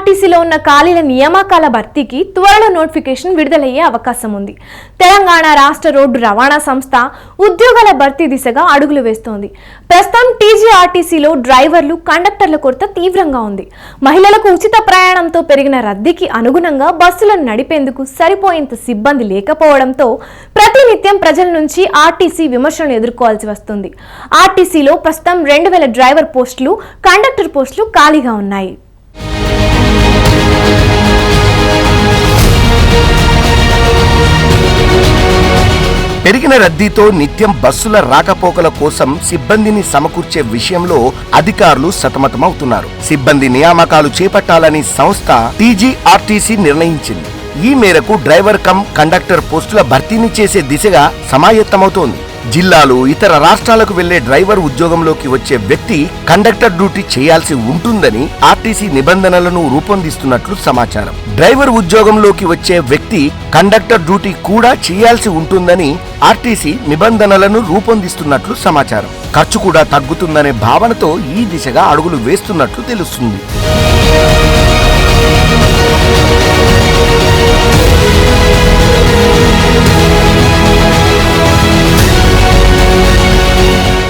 ఆర్టీసీలో ఉన్న ఖాళీల నియామకాల భర్తీకి త్వరలో నోటిఫికేషన్ విడుదలయ్యే అవకాశం ఉంది. తెలంగాణ రాష్ట్ర రోడ్డు రవాణా సంస్థ ఉద్యోగాల భర్తీ దిశగా అడుగులు వేస్తోంది. ప్రస్తుతం టీజీఆర్టీసీలో డ్రైవర్లు, కండక్టర్ల కొరత తీవ్రంగా ఉంది. మహిళలకు ఉచిత ప్రయాణంతో పెరిగిన రద్దీకి అనుగుణంగా బస్సులను నడిపేందుకు సరిపోయేంత సిబ్బంది లేకపోవడంతో ప్రతినిత్యం ప్రజల నుంచి ఆర్టీసీ విమర్శలను ఎదుర్కోవాల్సి వస్తుంది. ఆర్టీసీలో ప్రస్తుతం 2000 డ్రైవర్ పోస్టులు, కండక్టర్ పోస్టులు ఖాళీగా ఉన్నాయి. పెరిగిన రద్దీతో నిత్యం బస్సుల రాకపోకల కోసం సిబ్బందిని సమకూర్చే విషయంలో అధికారులు సతమతమవుతున్నారు. సిబ్బంది నియామకాలు చేపట్టాలని సంస్థ టీజీఆర్టీసీ నిర్ణయించింది. ఈ మేరకు డ్రైవర్ కమ్ కండక్టర్ పోస్టుల భర్తీని చేసే దిశగా సమాయత్తమవుతోంది. జిల్లాలు, ఇతర రాష్ట్రాలకు వెళ్లే డ్రైవర్ ఉద్యోగంలోకి వచ్చే వ్యక్తి కండక్టర్ డ్యూటీ చేయాల్సి ఉంటుందని ఆర్టీసీ నిబంధనలను రూపొందిస్తున్నట్లు సమాచారం. డ్రైవర్ ఉద్యోగంలోకి వచ్చే వ్యక్తి కండక్టర్ డ్యూటీ కూడా చేయాల్సి ఉంటుందని ఆర్టీసీ నిబంధనలను రూపొందిస్తున్నట్లు సమాచారం. ఖర్చు కూడా తగ్గుతుందనే భావనతో ఈ దిశగా అడుగులు వేస్తున్నట్లు తెలుస్తుంది.